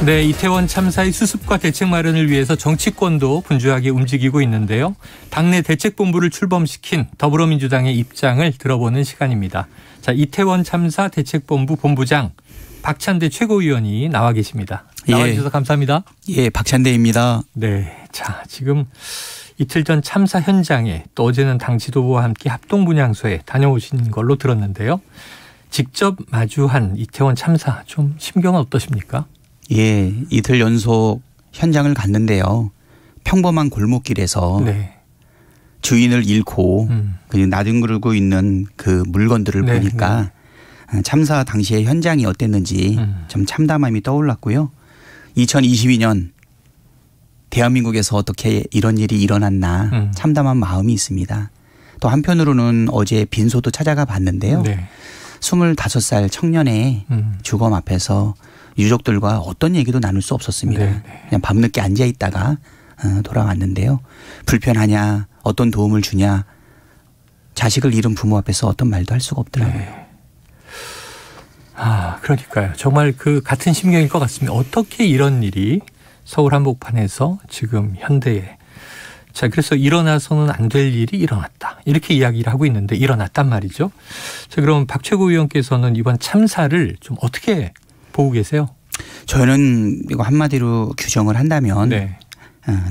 네, 이태원 참사의 수습과 대책 마련을 위해서 정치권도 분주하게 움직이고 있는데요. 당내 대책본부를 출범시킨 더불어민주당의 입장을 들어보는 시간입니다. 자, 이태원 참사 대책본부 본부장 박찬대 최고위원이 나와 계십니다. 나와 주셔서 감사합니다. 예, 박찬대입니다. 네, 자, 지금 이틀 전 참사 현장에 또 어제는 당 지도부와 함께 합동분향소에 다녀오신 걸로 들었는데요. 직접 마주한 이태원 참사 좀 심경은 어떠십니까? 예, 이틀 연속 현장을 갔는데요. 평범한 골목길에서 네. 주인을 잃고 그리고 나뒹굴고 있는 그 물건들을 네, 보니까 네. 참사 당시의 현장이 어땠는지 좀 참담함이 떠올랐고요. 2022년 대한민국에서 어떻게 이런 일이 일어났나 참담한 마음이 있습니다. 또 한편으로는 어제 빈소도 찾아가 봤는데요. 네. 25살 청년의 주검 앞에서 유족들과 어떤 얘기도 나눌 수 없었습니다. 네. 그냥 밤늦게 앉아 있다가 돌아왔는데요. 불편하냐, 어떤 도움을 주냐, 자식을 잃은 부모 앞에서 어떤 말도 할 수가 없더라고요. 네. 아, 그러니까요. 정말 그 같은 심경일 것 같습니다. 어떻게 이런 일이 서울 한복판에서 지금 현대에. 자, 그래서 일어나서는 안 될 일이 일어났다. 이렇게 이야기를 하고 있는데 일어났단 말이죠. 자, 그럼 박 최고위원께서는 이번 참사를 좀 어떻게 보고 계세요? 저는 이거 한마디로 규정을 한다면 네.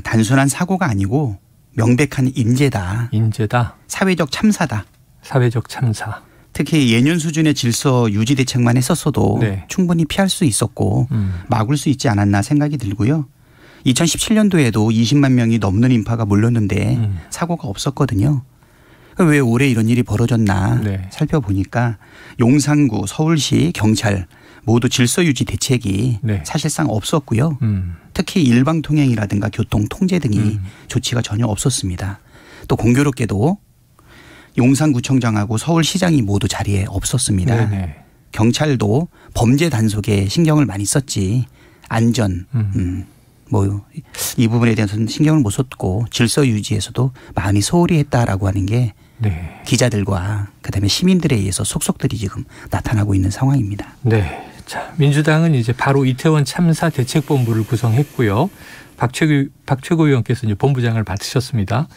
단순한 사고가 아니고 명백한 인재다. 인재다. 사회적 참사다. 사회적 참사. 특히 예년 수준의 질서 유지 대책만 했었어도 네. 충분히 피할 수 있었고 막을 수 있지 않았나 생각이 들고요. 2017년도에도 20만 명이 넘는 인파가 몰렸는데 사고가 없었거든요. 왜 올해 이런 일이 벌어졌나 네. 살펴보니까 용산구, 서울시, 경찰 모두 질서 유지 대책이 네. 사실상 없었고요. 특히 일방통행이라든가 교통 통제 등이 조치가 전혀 없었습니다. 또 공교롭게도 용산구청장하고 서울시장이 모두 자리에 없었습니다. 네네. 경찰도 범죄 단속에 신경을 많이 썼지 안전 이 부분에 대해서는 신경을 못 썼고 질서 유지에서도 많이 소홀히 했다라고 하는 게 네. 기자들과 그다음에 시민들에 의해서 속속들이 지금 나타나고 있는 상황입니다. 네. 자, 민주당은 이제 바로 이태원 참사 대책본부를 구성했고요. 박 최고위원께서 이제 본부장을 맡으셨습니다.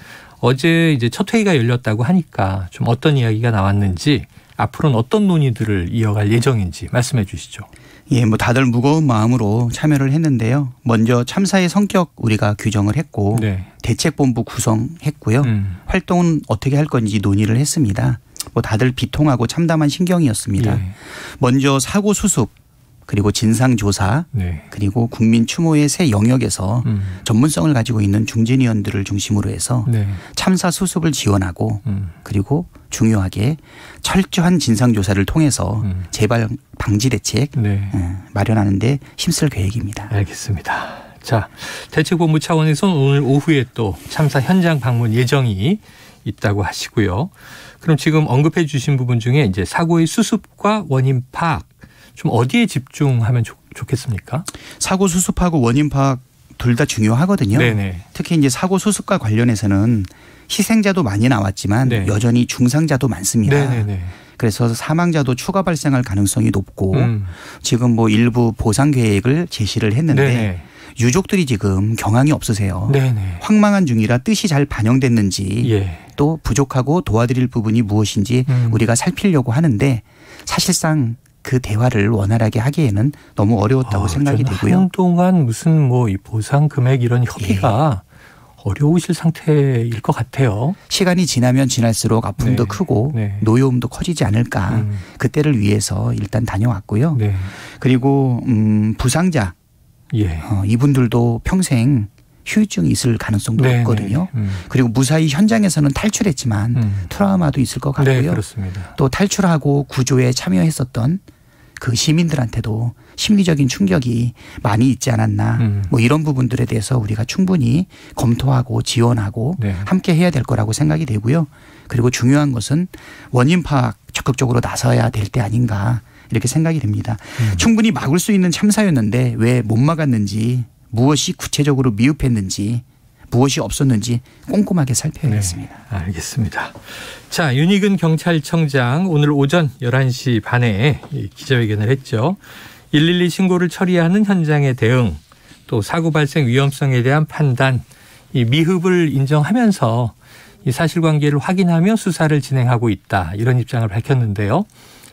어제 이제 첫 회의가 열렸다고 하니까 좀 어떤 이야기가 나왔는지 앞으로는 어떤 논의들을 이어갈 예정인지 말씀해 주시죠. 예, 뭐 다들 무거운 마음으로 참여를 했는데요. 먼저 참사의 성격 우리가 규정을 했고 네. 대책본부 구성했고요. 활동은 어떻게 할 건지 논의를 했습니다. 뭐 다들 비통하고 참담한 심경이었습니다. 예. 먼저 사고 수습 그리고 진상조사 네. 그리고 국민 추모의 새 영역에서 전문성을 가지고 있는 중진위원들을 중심으로 해서 네. 참사 수습을 지원하고 그리고 중요하게 철저한 진상조사를 통해서 재발 방지 대책 네. 마련하는 데 힘쓸 계획입니다. 알겠습니다. 자, 대책본부 차원에서는 오늘 오후에 또 참사 현장 방문 예정이 있다고 하시고요. 그럼 지금 언급해 주신 부분 중에 이제 사고의 수습과 원인 파악 좀 어디에 집중하면 좋겠습니까? 사고 수습하고 원인 파악 둘 다 중요하거든요. 네네. 특히 이제 사고 수습과 관련해서는 희생자도 많이 나왔지만 네. 여전히 중상자도 많습니다. 네네네. 그래서 사망자도 추가 발생할 가능성이 높고 지금 뭐 일부 보상 계획을 제시를 했는데 네네. 유족들이 지금 경황이 없으세요. 네네. 황망한 중이라 뜻이 잘 반영됐는지 예. 또 부족하고 도와드릴 부분이 무엇인지 우리가 살피려고 하는데 사실상 그 대화를 원활하게 하기에는 너무 어려웠다고 생각이 되고요. 한동안 무슨 뭐 이 보상 금액 이런 협의가 예. 어려우실 상태일 것 같아요. 시간이 지나면 지날수록 아픔도 네. 크고 네. 노여움도 커지지 않을까. 그때를 위해서 일단 다녀왔고요. 네. 그리고 부상자 예. 이분들도 평생 후유증이 있을 가능성도 네. 높거든요. 그리고 무사히 현장에서는 탈출했지만 트라우마도 있을 것 같고요. 네, 그렇습니다. 또 탈출하고 구조에 참여했었던 그 시민들한테도 심리적인 충격이 많이 있지 않았나 뭐 이런 부분들에 대해서 우리가 충분히 검토하고 지원하고 네. 함께 해야 될 거라고 생각이 되고요. 그리고 중요한 것은 원인 파악 적극적으로 나서야 될 때 아닌가 이렇게 생각이 됩니다. 충분히 막을 수 있는 참사였는데 왜 못 막았는지 무엇이 구체적으로 미흡했는지 무엇이 없었는지 꼼꼼하게 살펴야겠습니다. 네, 알겠습니다. 자, 윤익은 경찰청장 오늘 오전 11시 반에 기자회견을 했죠. 112 신고를 처리하는 현장의 대응, 또 사고 발생 위험성에 대한 판단, 이 미흡을 인정하면서 이 사실관계를 확인하며 수사를 진행하고 있다. 이런 입장을 밝혔는데요.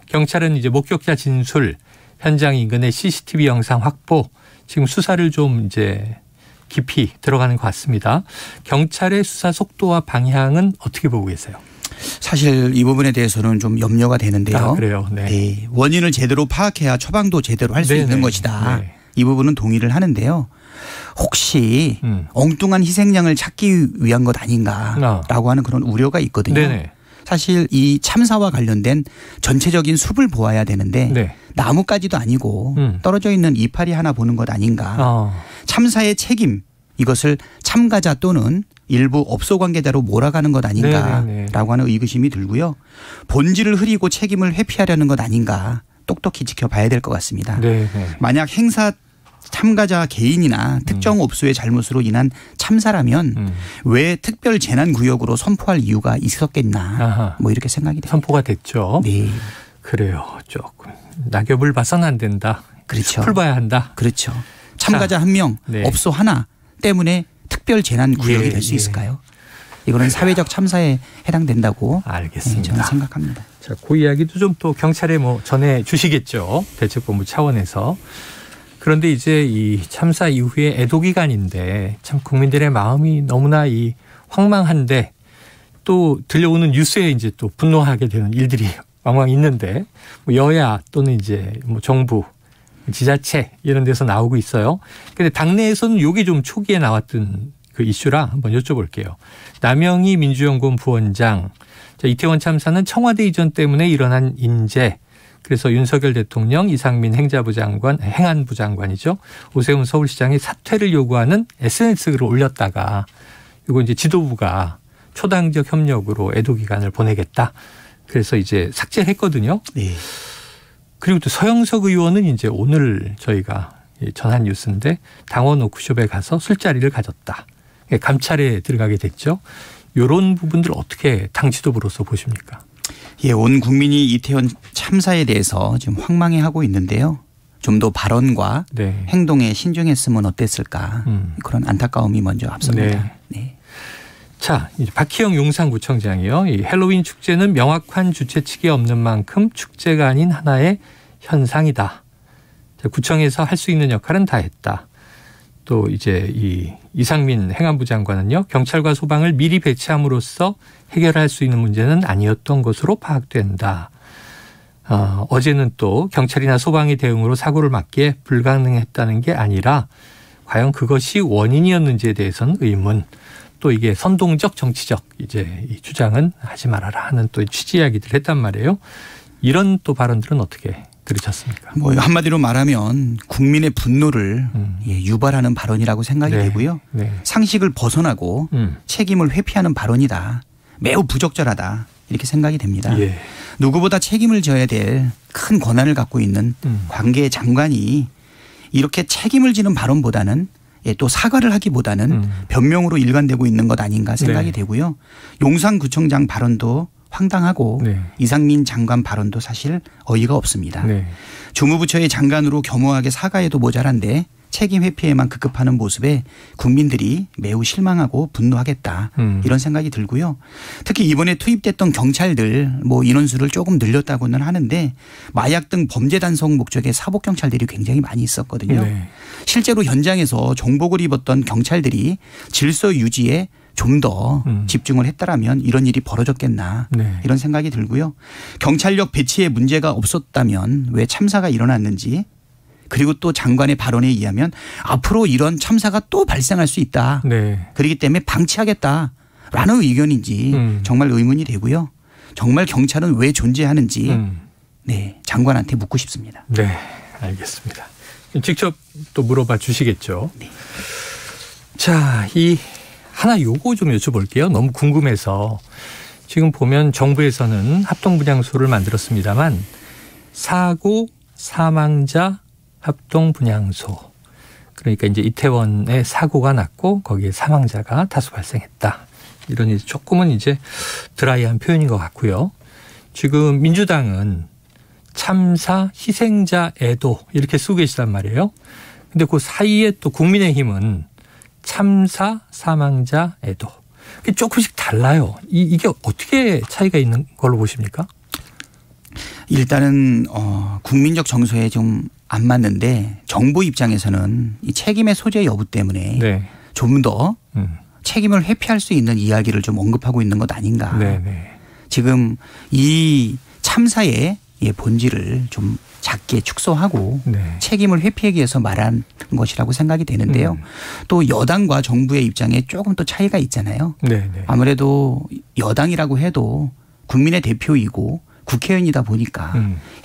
경찰은 이제 목격자 진술, 현장 인근의 CCTV 영상 확보, 지금 수사를 좀 이제 깊이 들어가는 것 같습니다. 경찰의 수사 속도와 방향은 어떻게 보고 계세요? 사실 이 부분에 대해서는 좀 염려가 되는데요. 아, 그래요? 네. 네. 원인을 제대로 파악해야 처방도 제대로 할 수 있는 것이다. 네. 이 부분은 동의를 하는데요. 혹시 엉뚱한 희생양을 찾기 위한 것 아닌가라고 하는 그런 우려가 있거든요. 네네. 사실 이 참사와 관련된 전체적인 숲을 보아야 되는데 네. 나무까지도 아니고 떨어져 있는 이파리 하나 보는 것 아닌가. 참사의 책임 이것을 참가자 또는 일부 업소 관계자로 몰아가는 것 아닌가라고 하는 의구심이 들고요. 본질을 흐리고 책임을 회피하려는 것 아닌가 똑똑히 지켜봐야 될 것 같습니다. 네네. 만약 행사 참가자 개인이나 특정 업소의 잘못으로 인한 참사라면 왜 특별 재난 구역으로 선포할 이유가 있었겠나. 아하. 뭐 이렇게 생각이 됩니다. 선포가 됐죠. 네. 그래요. 조금 낙엽을 봐서는 안 된다. 그렇죠. 풀 봐야 한다. 그렇죠. 참가자 한 명, 네. 업소 하나 때문에 특별 재난 구역이 될 수 있을까요? 이거는 사회적 참사에 해당된다고 알겠습니다. 저는 생각합니다. 자, 그 이야기도 좀 또 경찰에 뭐 전해 주시겠죠. 대책본부 차원에서. 그런데 이제 이 참사 이후에 애도 기간인데 참 국민들의 마음이 너무나 이 황망한데 또 들려오는 뉴스에 이제 또 분노하게 되는 일들이 왕왕 있는데 뭐 여야 또는 이제 뭐 정부, 지자체 이런 데서 나오고 있어요. 그런데 당내에서는 이게 좀 초기에 나왔던 그 이슈라 한번 여쭤볼게요. 남영희 민주연구원 부원장, 자, 이태원 참사는 청와대 이전 때문에 일어난 인재. 그래서 윤석열 대통령, 이상민 행안부 장관이죠. 오세훈 서울시장이 사퇴를 요구하는 SNS 글을 올렸다가 이거 이제 지도부가 초당적 협력으로 애도 기간을 보내겠다. 그래서 이제 삭제를 했거든요. 네. 그리고 또 서영석 의원은 이제 오늘 저희가 전한 뉴스인데 당원 워크숍에 가서 술자리를 가졌다. 감찰에 들어가게 됐죠. 이런 부분들 어떻게 당 지도부로서 보십니까? 예, 온 국민이 이태원 참사에 대해서 지금 황망해하고 있는데요. 좀 더 발언과 네. 행동에 신중했으면 어땠을까. 그런 안타까움이 먼저 앞섭니다. 네. 네. 자, 이제 박희영 용산구청장이요. 이 헬로윈 축제는 명확한 주최 측이 없는 만큼 축제가 아닌 하나의 현상이다. 구청에서 할 수 있는 역할은 다 했다. 또 이제 이 이상민 행안부 장관은요. 경찰과 소방을 미리 배치함으로써 해결할 수 있는 문제는 아니었던 것으로 파악된다. 어제는 또 경찰이나 소방의 대응으로 사고를 막기에 불가능했다는 게 아니라 과연 그것이 원인이었는지에 대해서는 의문. 또 이게 선동적 정치적 이제 이 주장은 하지 말아라 하는 또 취지 이야기들을 했단 말이에요. 이런 또 발언들은 어떻게 들으셨습니까? 뭐 한마디로 말하면 국민의 분노를 유발하는 발언이라고 생각이 되고요. 네. 상식을 벗어나고 책임을 회피하는 발언이다. 매우 부적절하다. 이렇게 생각이 됩니다. 예. 누구보다 책임을 져야 될 큰 권한을 갖고 있는 관계 장관이 이렇게 책임을 지는 발언보다는 또 사과를 하기보다는 변명으로 일관되고 있는 것 아닌가 생각이 되고요. 용산구청장 발언도 황당하고 이상민 장관 발언도 사실 어이가 없습니다. 주무부처의 장관으로 겸허하게 사과해도 모자란데 책임 회피에만 급급하는 모습에 국민들이 매우 실망하고 분노하겠다. 이런 생각이 들고요. 특히 이번에 투입됐던 경찰들 뭐 인원수를 조금 늘렸다고는 하는데 마약 등 범죄 단속 목적의 사복 경찰들이 굉장히 많이 있었거든요. 실제로 현장에서 정복을 입었던 경찰들이 질서 유지에 좀 더 집중을 했다라면 이런 일이 벌어졌겠나 이런 생각이 들고요. 경찰력 배치에 문제가 없었다면 왜 참사가 일어났는지 그리고 또 장관의 발언에 의하면 앞으로 이런 참사가 또 발생할 수 있다. 그렇기 때문에 방치하겠다라는 의견인지 정말 의문이 되고요. 정말 경찰은 왜 존재하는지 장관한테 묻고 싶습니다. 네, 알겠습니다. 직접 또 물어봐 주시겠죠. 자, 이 하나 요거 좀 여쭤볼게요. 너무 궁금해서. 지금 보면 정부에서는 합동분향소를 만들었습니다만 사고 사망자 합동분향소. 그러니까 이제 이태원에 사고가 났고 거기에 사망자가 다수 발생했다. 이런 이제 조금은 이제 드라이한 표현인 것 같고요. 지금 민주당은 참사 희생자 애도 이렇게 쓰고 계시단 말이에요. 근데 그 사이에 또 국민의힘은 참사 사망자 애도. 조금씩 달라요. 이게 어떻게 차이가 있는 걸로 보십니까? 일단은 국민적 정서에 좀 안 맞는데 정부 입장에서는 이 책임의 소재 여부 때문에 네. 좀 더 책임을 회피할 수 있는 이야기를 좀 언급하고 있는 것 아닌가. 네네. 지금 이 참사의 본질을 좀 작게 축소하고 네. 책임을 회피하기 위해서 말한 것이라고 생각이 되는데요. 또 여당과 정부의 입장에 조금 또 차이가 있잖아요. 네네. 아무래도 여당이라고 해도 국민의 대표이고 국회의원이다 보니까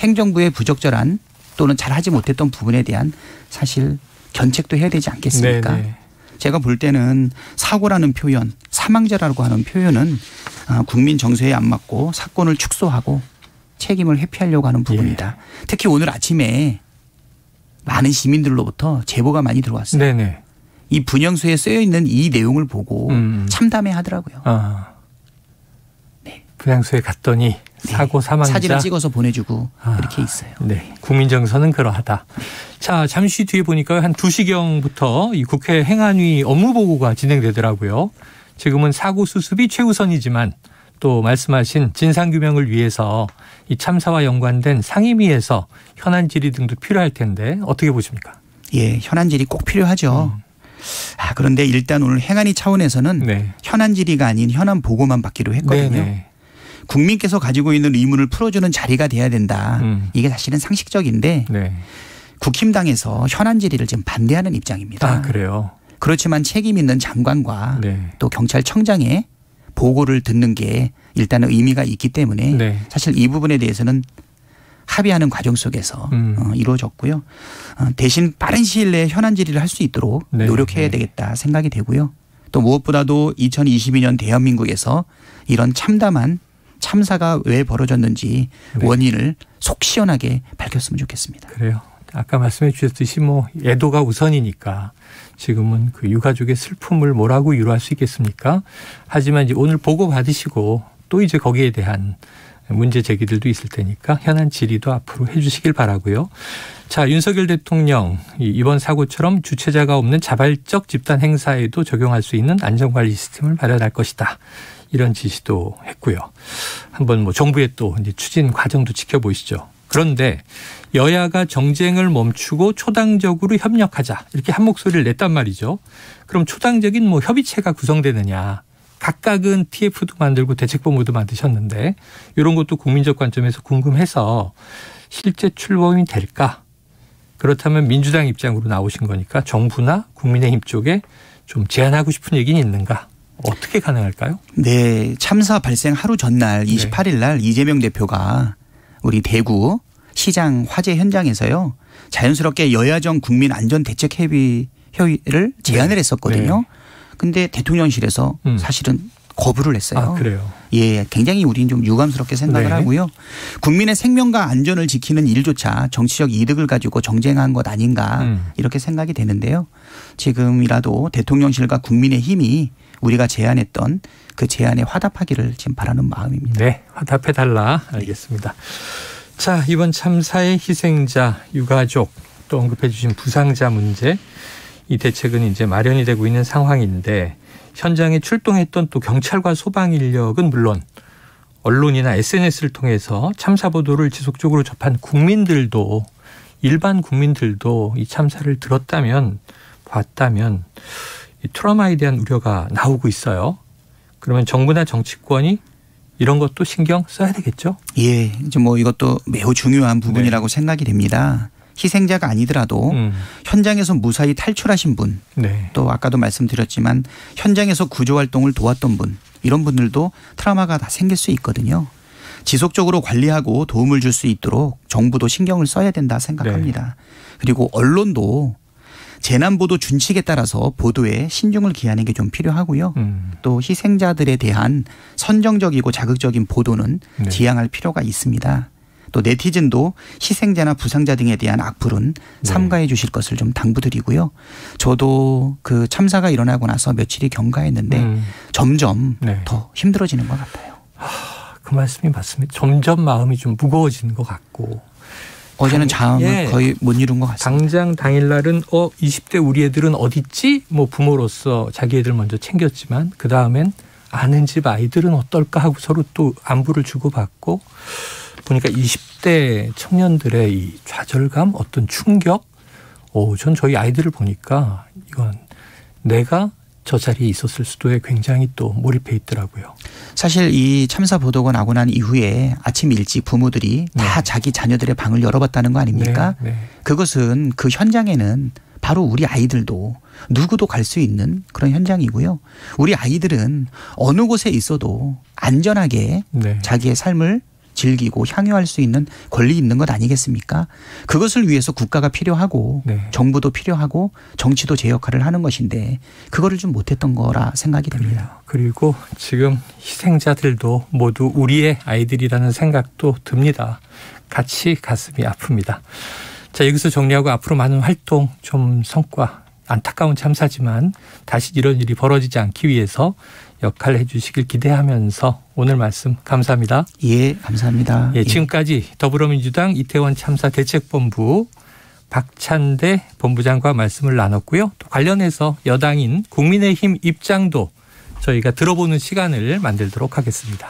행정부의 부적절한 또는 잘하지 못했던 부분에 대한 사실 견책도 해야 되지 않겠습니까? 네네. 제가 볼 때는 사고라는 표현, 사망자라고 하는 표현은 국민 정서에 안 맞고 사건을 축소하고 책임을 회피하려고 하는 부분이다. 예. 특히 오늘 아침에 많은 시민들로부터 제보가 많이 들어왔어요. 네네. 이 분향소에 쓰여 있는 이 내용을 보고 참담해 하더라고요. 아. 네. 분향소에 갔더니 사고 사망자 사진을 찍어서 보내주고 이렇게 있어요. 네, 국민 정서는 그러하다. 자, 잠시 뒤에 보니까 한 2시경부터 이 국회 행안위 업무 보고가 진행되더라고요. 지금은 사고 수습이 최우선이지만 또 말씀하신 진상규명을 위해서 이 참사와 연관된 상임위에서 현안 질의 등도 필요할 텐데 어떻게 보십니까? 예, 현안 질의 꼭 필요하죠. 그런데 일단 오늘 행안위 차원에서는 네. 현안 질의가 아닌 현안 보고만 받기로 했거든요. 네네. 국민께서 가지고 있는 의문을 풀어주는 자리가 돼야 된다. 이게 사실은 상식적인데 네. 국힘당에서 현안 질의를 지금 반대하는 입장입니다. 아, 그래요? 그렇지만 책임 있는 장관과 네. 또 경찰청장의 보고를 듣는 게 일단은 의미가 있기 때문에 네. 사실 이 부분에 대해서는 합의하는 과정 속에서 이루어졌고요. 대신 빠른 시일 내에 현안 질의를 할 수 있도록 네. 노력해야 네. 되겠다 생각이 되고요. 또 무엇보다도 2022년 대한민국에서 이런 참담한 참사가 왜 벌어졌는지 네. 원인을 속 시원하게 밝혔으면 좋겠습니다. 그래요. 아까 말씀해 주셨듯이 애도가 우선이니까 지금은 그 유가족의 슬픔을 뭐라고 위로할 수 있겠습니까? 하지만 이제 오늘 보고 받으시고 또 이제 거기에 대한 문제 제기들도 있을 테니까 현안 질의도 앞으로 해 주시길 바라고요. 자, 윤석열 대통령 이번 사고처럼 주체자가 없는 자발적 집단 행사에도 적용할 수 있는 안전관리 시스템을 마련할 것이다. 이런 지시도 했고요. 한번 정부의 또 이제 추진 과정도 지켜보시죠. 그런데 여야가 정쟁을 멈추고 초당적으로 협력하자 이렇게 한 목소리를 냈단 말이죠. 그럼 초당적인 협의체가 구성되느냐. 각각은 TF도 만들고 대책본부도 만드셨는데 이런 것도 국민적 관점에서 궁금해서 실제 출범이 될까? 그렇다면 민주당 입장으로 나오신 거니까 정부나 국민의힘 쪽에 좀 제안하고 싶은 얘기는 있는가? 어떻게 가능할까요? 네. 참사 발생 하루 전날 28일 날 이재명 대표가 우리 대구 시장 화재 현장에서요. 자연스럽게 여야정 국민안전대책협의회를 제안을 했었거든요. 그런데 대통령실에서 사실은 거부를 했어요. 아, 그래요? 예, 굉장히 우리는 좀 유감스럽게 생각을 하고요. 국민의 생명과 안전을 지키는 일조차 정치적 이득을 가지고 정쟁한 것 아닌가 이렇게 생각이 되는데요. 지금이라도 대통령실과 국민의힘이 우리가 제안했던 그 제안에 화답하기를 지금 바라는 마음입니다. 네, 화답해달라. 알겠습니다. 자, 이번 참사의 희생자, 유가족 또 언급해 주신 부상자 문제 이 대책은 이제 마련이 되고 있는 상황인데 현장에 출동했던 또 경찰과 소방 인력은 물론 언론이나 SNS를 통해서 참사 보도를 지속적으로 접한 국민들도 일반 국민들도 이 참사를 들었다면 봤다면 이 트라우마에 대한 우려가 나오고 있어요. 그러면 정부나 정치권이 이런 것도 신경 써야 되겠죠? 예, 이제 이것도 매우 중요한 부분이라고 생각이 됩니다. 희생자가 아니더라도 현장에서 무사히 탈출하신 분, 또 아까도 말씀드렸지만 현장에서 구조활동을 도왔던 분, 이런 분들도 트라우마가 다 생길 수 있거든요. 지속적으로 관리하고 도움을 줄 수 있도록 정부도 신경을 써야 된다 생각합니다. 그리고 언론도 재난보도 준칙에 따라서 보도에 신중을 기하는 게 좀 필요하고요. 또 희생자들에 대한 선정적이고 자극적인 보도는 지양할 필요가 있습니다. 또 네티즌도 희생자나 부상자 등에 대한 악플은 삼가해 주실 것을 좀 당부드리고요. 저도 그 참사가 일어나고 나서 며칠이 경과했는데 점점 더 힘들어지는 것 같아요. 그 말씀이 맞습니다. 점점 마음이 좀 무거워지는 것 같고 어제는 장을 거의 못 이룬 것 같습니다. 당장 당일날은 20대 우리 애들은 어디 있지? 뭐 부모로서 자기 애들 먼저 챙겼지만 그다음엔 아는 집 아이들은 어떨까 하고 서로 또 안부를 주고받고 보니까 20대 청년들의 이 좌절감, 어떤 충격, 전 저희 아이들을 보니까 이건 내가 저 자리에 있었을 수도에 굉장히 또 몰입해 있더라고요. 사실 이 참사 보도가 나고 난 이후에 아침 일찍 부모들이 다 자기 자녀들의 방을 열어봤다는 거 아닙니까? 그것은 그 현장에는 바로 우리 아이들도 누구도 갈 수 있는 그런 현장이고요. 우리 아이들은 어느 곳에 있어도 안전하게 자기의 삶을 즐기고 향유할 수 있는 권리 있는 것 아니겠습니까? 그것을 위해서 국가가 필요하고 정부도 필요하고 정치도 제 역할을 하는 것인데 그거를 좀 못했던 거라 생각이 됩니다. 그리고 지금 희생자들도 모두 우리의 아이들이라는 생각도 듭니다. 같이 가슴이 아픕니다. 자, 여기서 정리하고 앞으로 많은 활동, 좀 성과, 안타까운 참사지만 다시 이런 일이 벌어지지 않기 위해서 역할을 해 주시길 기대하면서 오늘 말씀 감사합니다. 예, 감사합니다. 지금까지 더불어민주당 이태원 참사 대책본부 박찬대 본부장과 말씀을 나눴고요. 또 관련해서 여당인 국민의힘 입장도 저희가 들어보는 시간을 만들도록 하겠습니다.